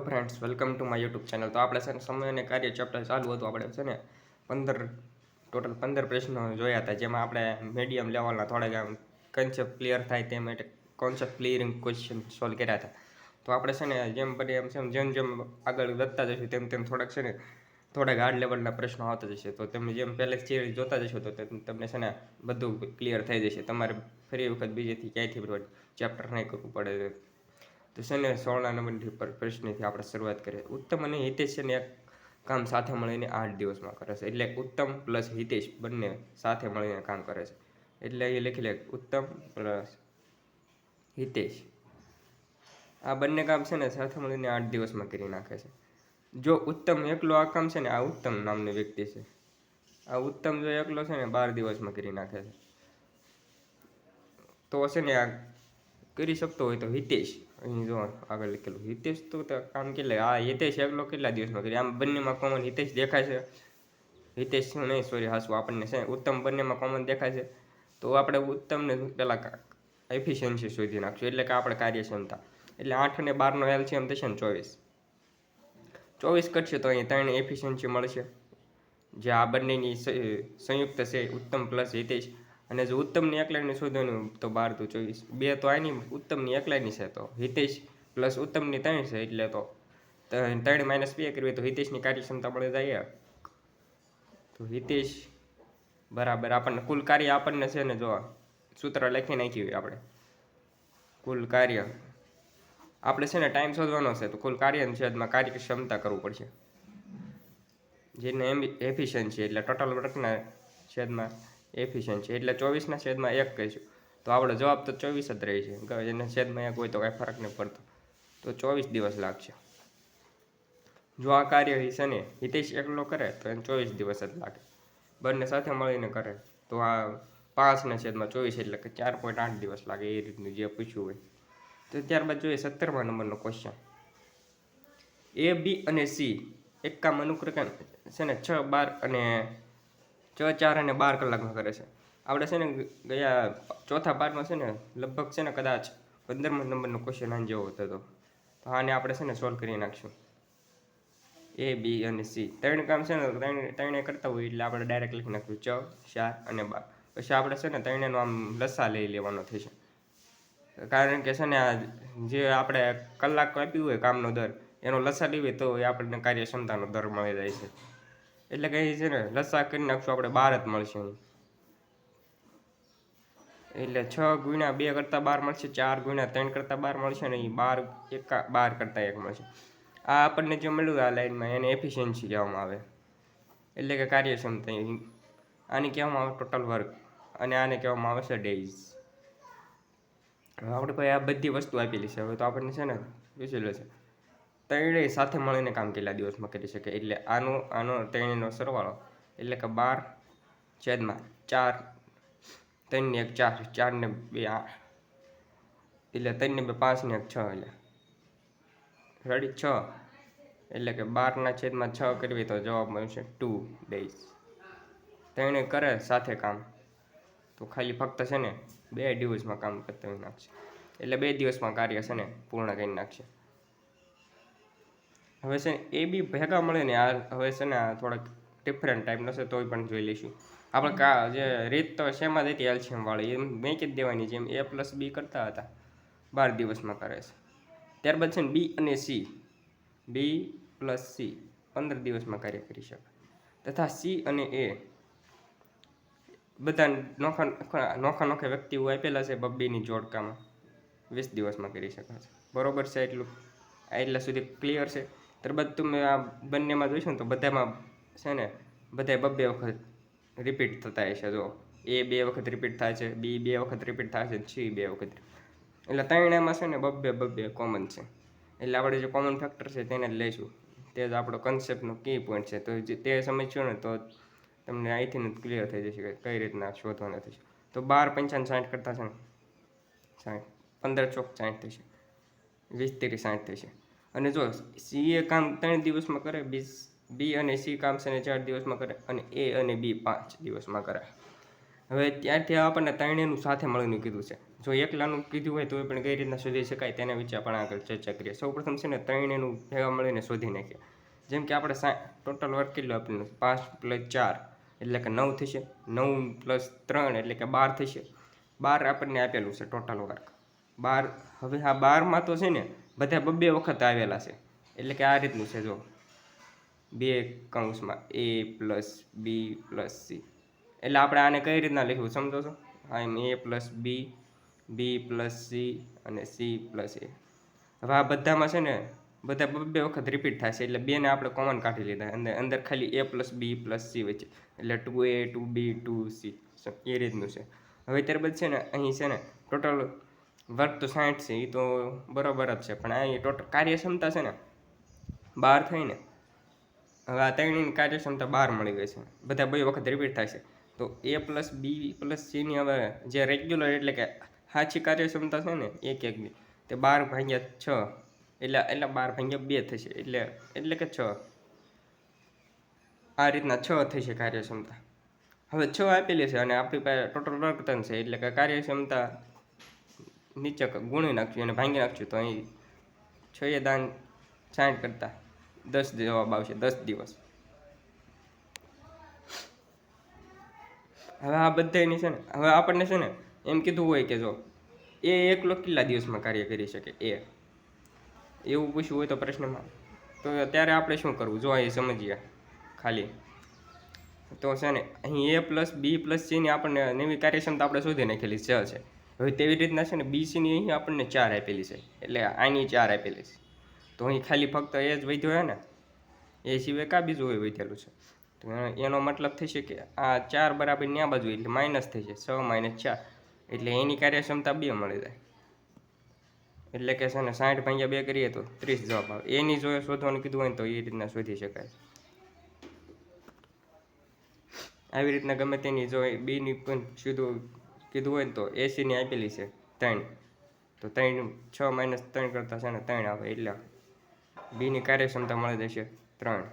Friends, welcome to my YouTube channel. તો આપણે છે ને સમય અને કાર્ય ચેપ્ટર ચાલુ હતું. આપણે છે ને 15 પ્રશ્નો જોયા હતા, જેમાં આપણે મીડિયમ લેવલના થોડાક આમ કન્સેપ્ટ ક્લિયર થાય તે માટે કોન્સેપ્ટ ક્લિયરિંગ ક્વેશ્ચન સોલ્વ કર્યા હતા. તો આપણે છે ને જેમ બને એમ છે જેમ જેમ આગળ વધતા જશું તેમ તેમ થોડાક છે ને થોડાક હાર્ડ લેવલના પ્રશ્નો આવતા જશે. તો તમે જેમ પહેલેથી જોતા જશો તો તમને છે ને બધું ક્લિયર થઈ જશે. તમારે ફરી વખત બીજેથી ક્યાંયથી ચેપ્ટર નહીં કરવું પડે. તો છે ને 16 નંબરથી પ્રશ્નથી આપણે શરૂઆત કરીએ. ઉત્તમ અને હિતેશ છે ને એક કામ સાથે મળીને 8 દિવસમાં કરે છે. એટલે ઉત્તમ પ્લસ હિતેશ બંને સાથે મળીને કામ કરે છે. એટલે એ લખી લે ઉત્તમ પ્લસ હિતેશ આ બંને કામ છે ને સાથે મળીને 8 દિવસમાં કરી નાખે છે. જો ઉત્તમ એકલો આ કામ છે ને, આ ઉત્તમ નામની વ્યક્તિ છે, આ ઉત્તમ જો એકલો છે ને 12 દિવસમાં કરી નાખે છે. તો છે ને આ કરી શકતો હોય તો હિતેશ, અહીં જો આગળ લખેલું હિતેશ તો કામ કેટલા, આ હિતેશ એકલો કેટલા દિવસમાં કરી. આમ બંનેમાં કોમન હિતેશ દેખાય છે. હિતેશ શું નહીં, સોરી હાસું આપણને છે ઉત્તમ બંનેમાં કોમન દેખાય છે. તો આપણે ઉત્તમને પહેલાં એફિશિયન્સી શોધી નાખશું, એટલે કે આપણે કાર્યક્ષમતા. એટલે 8 અને 12નો એલસીએમ થશે ને 24 કરશે તો અહીં 3 એફિશિયન્સી મળશે, જે આ બંનેની સંયુક્ત છે ઉત્તમ પ્લસ હિતેશ. અને જો ઉત્તમની એકલાની શોધવાનું તો 12 તો 24, બે તો આની ઉત્તમની એકલાની છે, તો હિતેશ પ્લસ ઉત્તમની 3 છે, એટલે તો 3 - 2 કરવી તો હિતેશની કાર્યક્ષમતા મળી જાય. તો હિતેશ બરાબર આપણને કુલ કાર્ય આપણને છે ને જો સૂત્ર લખી નાખ્યું આપણે. કુલ કાર્ય આપણે છે ને ટાઈમ શોધવાનો છે, તો કુલ કાર્યના છેદમાં કાર્યક્ષમતા કરવું પડશે, જેને એફિશિયન્સી એટલે ટોટલ વર્કના છેદમાં એફિશિયન્સી એટલે 24ના છેદમાં 1 કહીશું. તો આપણો જવાબ તો 24 જ રહે છે. એના છેદમાં 1 હોય તો કાંઈ ફરક નહીં પડતો. તો 24 દિવસ લાગશે. જો આ કાર્ય છે ને હિતેશ એકલો કરે તો એને 24 દિવસ જ લાગે. બંને સાથે મળીને કરે તો આ 5ના છેદમાં 24 એટલે કે 4.8 દિવસ લાગે. એ રીતનું જે પૂછ્યું હોય. તો ત્યારબાદ જોઈએ 17મા નંબરનો ક્વેશ્ચન. એ, બી અને સી એક કામ અનુક્રમે છે ને 6, 12 અને 4 અને 12 કલાકમાં કરે છે. આપણે છે ને ગયા ચોથા પાર્ટમાં છે ને લગભગ છે ને કદાચ 15મા નંબરનો ક્વેશ્ચન આને જેવો હતો. તો આને આપણે છે ને સોલ્વ કરી નાખશું. એ, બી અને સી 3 કામ છે ને ત્રણે કરતા હોય એટલે આપણે ડાયરેક્ટ લખી નાખ્યું 6, 4 અને 12. પછી આપણે છે ને ત્રણેનો આમ લસા લઈ લેવાનો થશે, કારણ કે છે ને આ જે આપણે કલાક આપ્યું હોય કામનો દર એનો લસા લઈએ તો એ આપણને કાર્યક્ષમતાનો દર મળી જાય છે. એટલે કે છે ને લસા કરી નાખશું આપણે 12 જ મળશે. એટલે 6 × 2 કરતાં 12 મળશે, 4 × 3 કરતાં 12 મળશે ને 12 કરતાં 1 મળશે. આ આપણને જે મળ્યું આ લાઈનમાં એને એફિશિયન્સી કહેવામાં આવે, એટલે કે કાર્યક્ષમતા. આને કહેવામાં આવે ટોટલ વર્ક અને આને કહેવામાં આવે છે ડેઝ. આપણે કોઈ આ બધી વસ્તુ આપેલી છે. હવે તો આપણને છે ને પૂછેલું છે ત્રણેય સાથે મળીને કામ કેટલા દિવસમાં કરી શકે. એટલે આનો ત્રણેયનો સરવાળો એટલે કે 12/4, 3 ને 1 4, 4 ને 2 8, એટલે 3 ને 2 5 ને 1 6, એટલે રેડી 6, એટલે કે 12/6 કરવી તો જવાબ મળશે 2 days. ત્રણેય કરે સાથે કામ તો ખાલી ફક્ત છે ને 2 દિવસમાં કામ કરતા નાખશે, એટલે 2 દિવસમાં કાર્ય છે ને પૂર્ણ કરી નાખશે. હવે છે એ બી ભેગા મળે ને આ હવે છે ને આ થોડાક ડિફરન્ટ ટાઈપનો છે, તોય પણ જોઈ લઈશું. આપણે જે રીત તો સેમ જ હતી એલસીએમ વાળી, એમ મેંકી જ દેવાની, જેમ A + B કરતા હતા 12 દિવસમાં કરે છે. ત્યારબાદ છે ને બી અને સી, બી + સી 15 દિવસમાં કાર્ય કરી શકે, તથા સી અને એ બધા નોખા વ્યક્તિઓ આપેલા છે બબ્બીની જોડકામાં 20 દિવસમાં કરી શકે છે. બરોબર છે? એટલા સુધી ક્લિયર છે. ત્યારબાદ તમે આ બંનેમાં જોઈશો ને તો બધામાં છે ને બધા બબ્બે વખત રિપીટ થતા હશે. જો એ 2 વખત રિપીટ થાય છે, બી 2 વખત રિપીટ થાય છે, સી 2 વખત. એટલે ત્રણેયમાં છે ને બબ્બે કોમન છે. એટલે આપણે જે કોમન ફેક્ટર છે તેને જ લઈશું. તે જ આપણો કન્સેપ્ટનો કી પોઈન્ટ છે. તો તે સમજશો ને તો તમને અહીંથી જ ક્લિયર થઈ જશે કે કઈ રીતના શોધવાના થશે. તો 12 × 5 = 60 કરતા છે ને 60, 15 × 4 = 60 થશે, 20 × 3 = 60 થશે. અને જો સી એ કામ 3 દિવસમાં કરે, બી અને સી કામ છે ને 4 દિવસમાં કરે, અને એ અને બી 5 દિવસમાં કરે. હવે ત્યારથી આપણને ત્રણેયનું સાથે મળીને કીધું છે. જો એકલાનું કીધું હોય તો પણ કઈ રીતના શોધી શકાય તેના વિશે આપણે આગળ ચર્ચા કરીએ. સૌપ્રથમ છે ને ત્રણેયનું ભેગા મળીને શોધી નાખીએ. જેમ કે આપણે ટોટલ વર્ક કેટલું આપેલું 5 + 4 એટલે કે 9 થશે. 9 + 3 એટલે કે 12 થશે. 12 આપણને આપેલું છે ટોટલ વર્ક 12. હવે આ 12માં તો છે ને બધા બબ્બે વખત આવેલા છે. એટલે કે આ રીતનું છે જો 2 કૌંસમાં a + b + c. એટલે આપણે આને કઈ રીતના લખવું સમજો છો? આમ a + b, b + c અને c + a. હવે આ બધામાં છે ને બધા બે વખત રિપીટ થશે એટલે બેને આપણે કોમન કાઢી લીધા અને અંદર ખાલી a + b + c વચ્ચે એટલે 2a 2b 2c એ રીતનું છે. હવે ત્યારબાદ છે ને અહીં છે ને ટોટલ વર્ક તો 60 છે એ તો બરાબર જ છે, પણ અહીં ટોટલ કાર્યક્ષમતા છે ને 12 થઈને. હવે આ ત્રણેયની કાર્યક્ષમતા 12 મળી ગઈ છે. બધા બે વખત રિપીટ થાય છે તો a + b + c ની હવે જે રેગ્યુલર એટલે કે સાચી કાર્યક્ષમતા છે ને એક એકની તે 12 / 6 એટલે 12 / 2 થશે એટલે કે 6. આ રીતના 6 થશે કાર્યક્ષમતા. હવે 6 આપેલી છે અને આપણી પાસે ટોટલ વર્ક 3 છે એટલે કે કાર્યક્ષમતા નીચે ગુણી નાખશું અને ભાંગી નાખશું તો અહીં 6 દાન 60 કરતાં 10 જવાબ આવશે. 10 દિવસ. હવે આ બધાની છે ને હવે આપણને છે ને એમ કીધું હોય કે જો એ એકલો કેટલા દિવસમાં કાર્ય કરી શકે એવું પૂછવું હોય તો પ્રશ્નમાં તો ત્યારે આપણે શું કરવું જો અહીં સમજીએ ખાલી. તો છે ને અહીં a + b + c ની આપણને નવી કાર્યક્ષમતા આપણે શોધી નાખેલી છે. હવે તેવી રીતના છે ને BCની અહીં આપણને 4 આપેલી છે એટલે આની 4 આપેલી છે. તો અહીં ખાલી ફક્ત એ જ વધ્યો હોય ને, એ સિવાય કાં બીજું હોય વધેલું છે. તો એનો મતલબ થશે કે આ 4 બરાબર ન્યા બાજુ એટલે માઇનસ થઈ જાય 6 - 4 એટલે એની કાર્યક્ષમતા 2 મળી જાય. એટલે કે છે ને 60 / 2 કરીએ તો 30 જવાબ આવે. એની જો શોધવાનું કીધું હોય ને તો એ રીતના શોધી શકાય. આવી રીતના ગમે તેની જો બીની પણ સીધું કીધું હોય ને તો 80ની આપેલી છે 3 તો 3 6 - 3 કરતાં છે ને 3 આવે એટલે બીની કાર્યક્ષમતા મળી જશે 3.